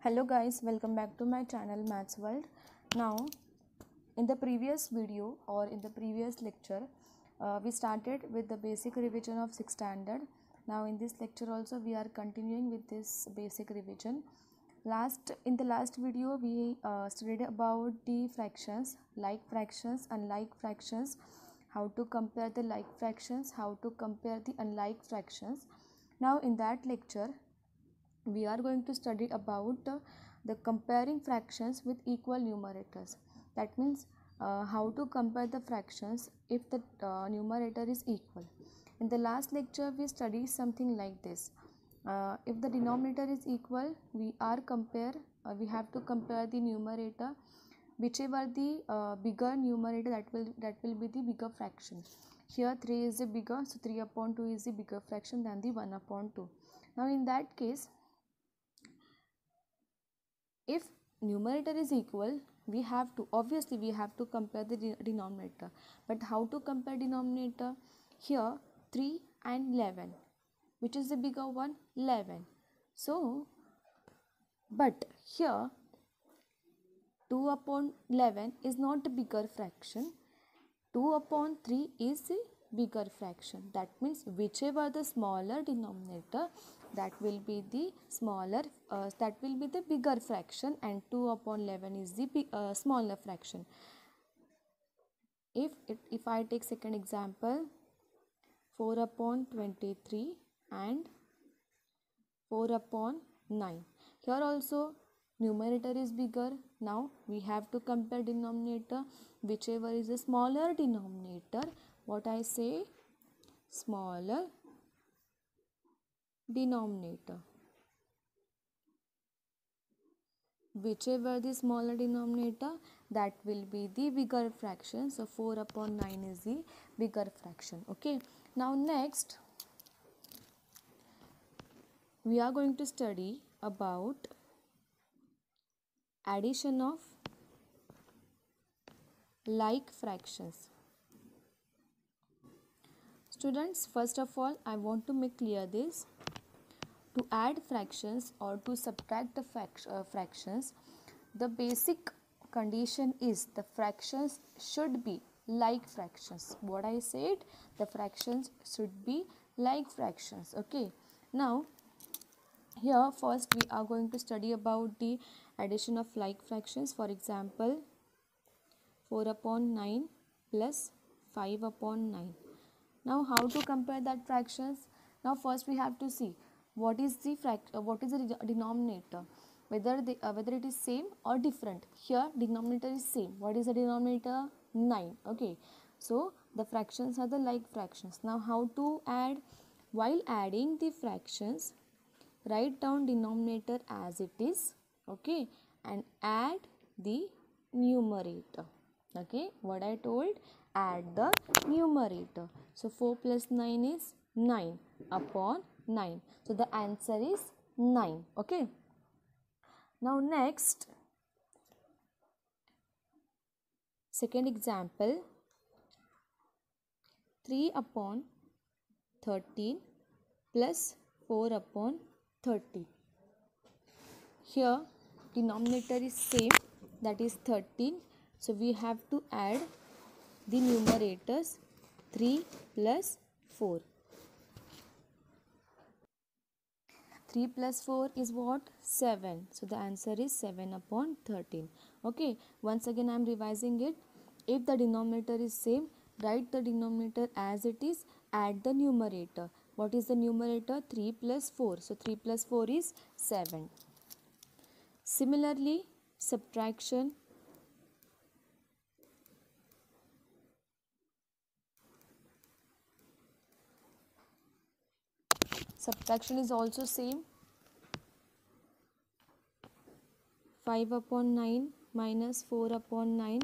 Hello guys, welcome back to my channel Maths World. Now in the previous video or in the previous lecture we started with the basic revision of 6th standard. Now in this lecture also we are continuing with this basic revision. In the last video we studied about the fractions, like fractions, unlike fractions, how to compare the like fractions, how to compare the unlike fractions. Now in that lecture we are going to study about the comparing fractions with equal numerators. That means how to compare the fractions if the numerator is equal. In the last lecture we studied something like this. If the denominator is equal, we have to compare the numerator, whichever the bigger numerator, that will be the bigger fraction. Here 3 is the bigger, so 3 upon 2 is the bigger fraction than the 1 upon 2. Now in that case, if numerator is equal, we have to compare the denominator. But how to compare denominator? Here 3 and 11, which is the bigger one? 11. So but here 2 upon 11 is not a bigger fraction, 2 upon 3 is the bigger fraction. That means whichever the smaller denominator, that will be the bigger fraction, and 2 upon 11 is the smaller fraction. If I take second example, 4 upon 23 and 4 upon 9. Here also numerator is bigger. Now we have to compare denominator. Whichever is a smaller denominator, what I say, smaller denominator. Whichever the smaller denominator, that will be the bigger fraction. So 4 upon 9 is the bigger fraction. Okay. Now next we are going to study about addition of like fractions. Students, first of all, I want to make clear this. To add fractions or to subtract the fractions, the basic condition is the fractions should be like fractions. What I said, the fractions should be like fractions. Okay. Now here first we are going to study about the addition of like fractions. For example, 4 upon 9 plus 5 upon 9. Now how to compare that fractions? Now first we have to see what is the denominator, whether it is same or different. Here denominator is same. What is the denominator? 9. Okay, so the fractions are the like fractions. Now how to add? While adding the fractions, write down denominator as it is, okay, and add the numerator. Okay, what I told, add the numerator. So 4 plus 9 is 9 upon 9. So the answer is 9. Okay. Now next, second example, 3 upon 13 plus 4 upon 30. Here denominator is same, that is 13. So we have to add the numerators, 3 plus 4. 3 plus 4 is what? 7. So the answer is 7 upon 13. Okay. Once again I am revising it. If the denominator is same, write the denominator as it is, add the numerator. What is the numerator? 3 plus 4. So 3 plus 4 is 7. Similarly, subtraction. Subtraction is also same. 5 upon 9 minus 4 upon 9.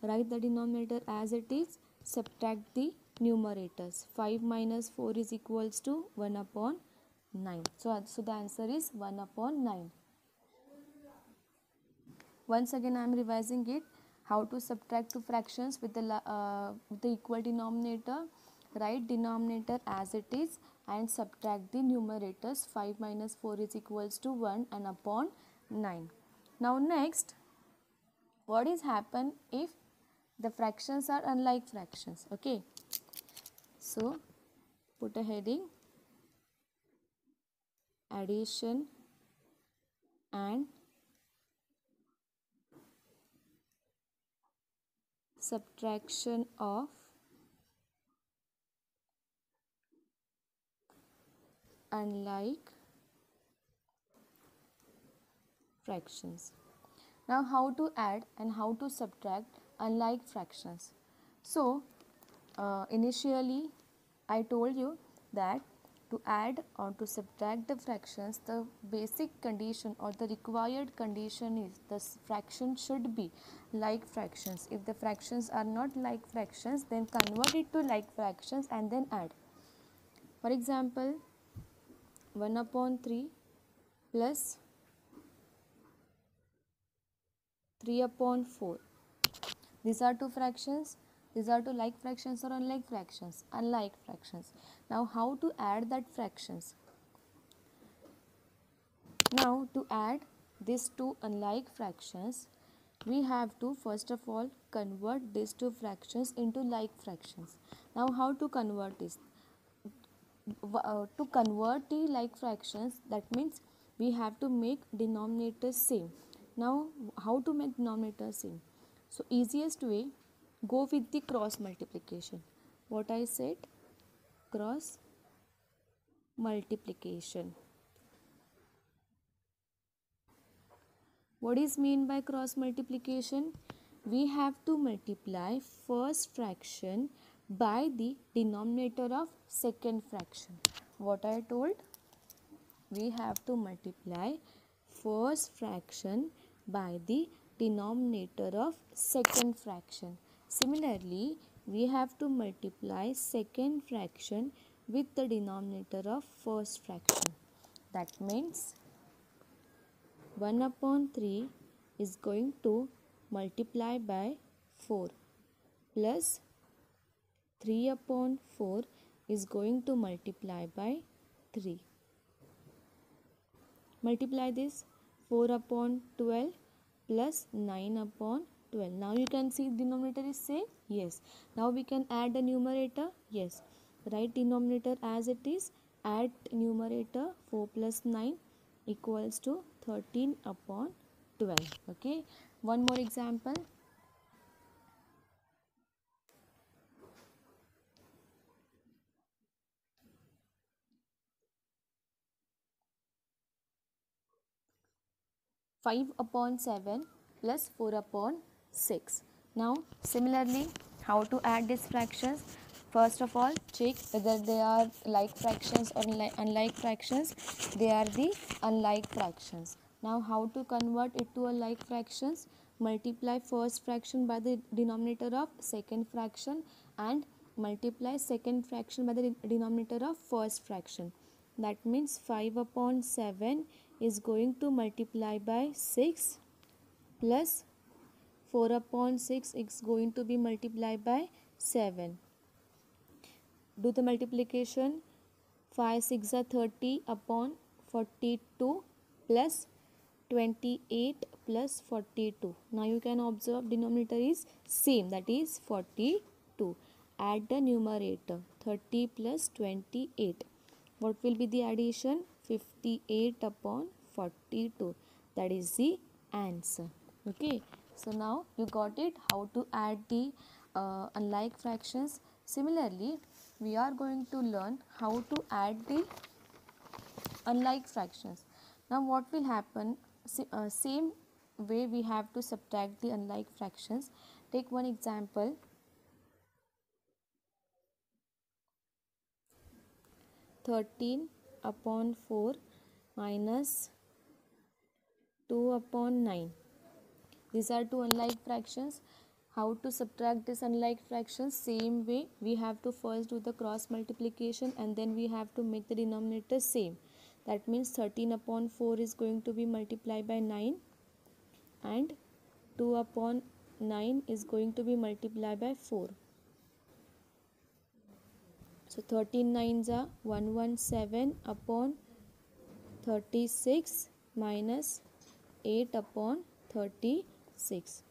Write the denominator as it is, subtract the numerators. 5 minus 4 is equals to 1 upon 9. So the answer is 1 upon 9. Once again I am revising it. How to subtract two fractions with the equal denominator. write denominator as it is and subtract the numerators. 5 minus 4 is equals to 1 and upon 9. Now next, what is happen if the fractions are unlike fractions? Okay, so put a heading, addition and subtraction of unlike fractions. Now how to add and how to subtract unlike fractions? So initially I told you that to add or to subtract the fractions, the basic condition or the required condition is the fraction should be like fractions. If the fractions are not like fractions, then convert it to like fractions and then add. For example, 1 upon 3 plus 3 upon 4. These are two fractions. These are two like fractions or unlike fractions? Unlike fractions. Now how to add that fractions? Now to add these two unlike fractions, we have to first of all convert these two fractions into like fractions. Now how to convert this? To convert the like fractions, that means we have to make denominators same. Now how to make denominator same? So easiest way, go with the cross multiplication. What I said? Cross multiplication. What is mean by cross multiplication? We have to multiply first fraction by the denominator of second fraction. What I told? We have to multiply first fraction by the denominator of second fraction. Similarly, we have to multiply second fraction with the denominator of first fraction. That means 1 upon 3 is going to multiply by 4 plus 3 upon 4 is going to multiply by 3. Multiply this, 4 upon 12 plus 9 upon 12. Now you can see denominator is same? Yes. Now we can add the numerator? Yes. Write denominator as it is, add numerator, 4 plus 9 equals to 13 upon 12. Okay. One more example. Five upon 7 plus 4 upon 6. Now similarly, how to add these fractions? First of all, check whether they are like fractions or unlike fractions. They are the unlike fractions. Now how to convert it to a like fractions? Multiply first fraction by the denominator of second fraction and multiply second fraction by the denominator of first fraction. That means 5 upon 7 is going to multiply by 6 plus 4 upon 6 is going to be multiplied by 7. Do the multiplication. 5 6 are 30 upon 42 plus 28 plus 42. Now you can observe denominator is same, that is 42. Add the numerator, 30 plus 28. What will be the addition? 58 upon 42. That is the answer. Okay. So now you got it, how to add the unlike fractions. Similarly, we are going to learn how to add the unlike fractions. Now what will happen? Same way we have to subtract the unlike fractions. Take one example. 13 upon 4 minus 2 upon 9. These are two unlike fractions. How to subtract this unlike fractions? Same way, we have to first do the cross multiplication and then we have to make the denominator same. That means 13 upon 4 is going to be multiplied by 9 and 2 upon 9 is going to be multiplied by 4. So 13 nines are 117 upon 36 minus 8 upon 36.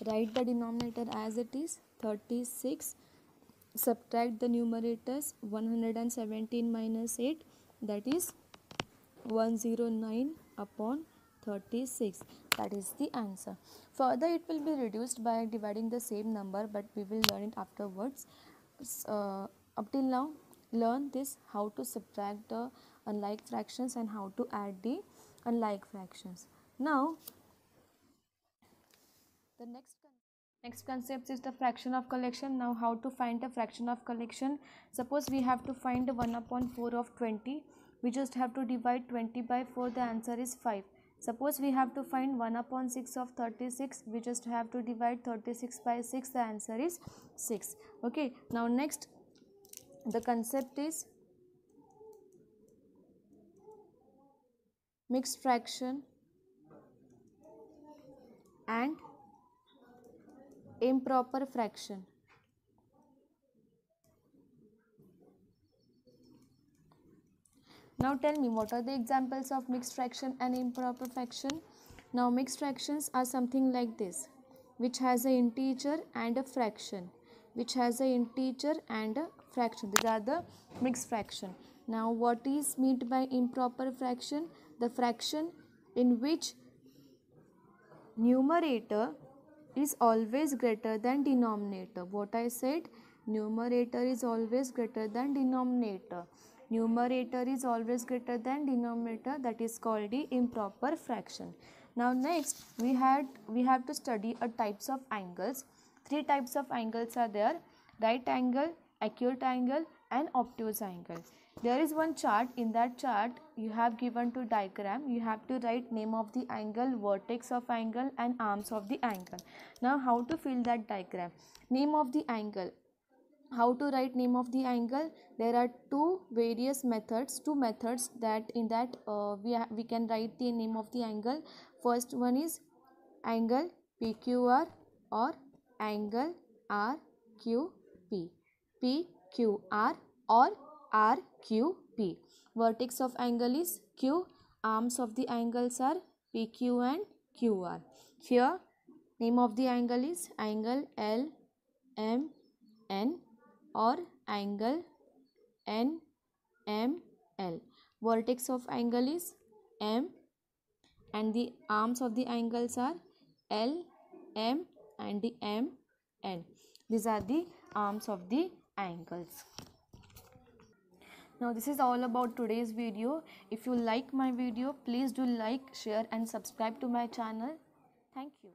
Write the denominator as it is 36. Subtract the numerators 117 minus 8, that is 109 upon 36. That is the answer. Further, it will be reduced by dividing the same number, but we will learn it afterwards. Up till now, learn this, how to subtract the unlike fractions and how to add the unlike fractions. Now, the next concept is the fraction of collection. Now, how to find the fraction of collection? Suppose we have to find 1 upon 4 of 20. We just have to divide 20 by 4. The answer is 5. Suppose we have to find 1 upon 6 of 36. We just have to divide 36 by 6. The answer is 6. Okay. Now, next, the concept is mixed fraction and improper fraction. Now tell me, what are the examples of mixed fraction and improper fraction? Now mixed fractions are something like this, which has an integer and a fraction, which has an integer and a fraction. These are the mixed fraction. Now what is meant by improper fraction? The fraction in which numerator is always greater than denominator. What I said? Numerator is always greater than denominator. Numerator is always greater than denominator. That is called the improper fraction. Now next, we have to study a types of angles. 3 types of angles are there: right angle, acute angle, and obtuse angle. There is one chart. In that chart, you have given to diagram. You have to write name of the angle, vertex of angle, and arms of the angle. Now, how to fill that diagram? Name of the angle. How to write name of the angle? There are two methods that in that we can write the name of the angle. First one is angle PQR or angle RQP. PQR or RQP. Vertex of angle is Q. Arms of the angles are PQ and QR. Here, name of the angle is angle LMN or angle NML. Vertex of angle is M and the arms of the angles are L, M and the M, N. These are the arms of the angles. Now this is all about today's video. If you like my video, please do like, share and subscribe to my channel. Thank you.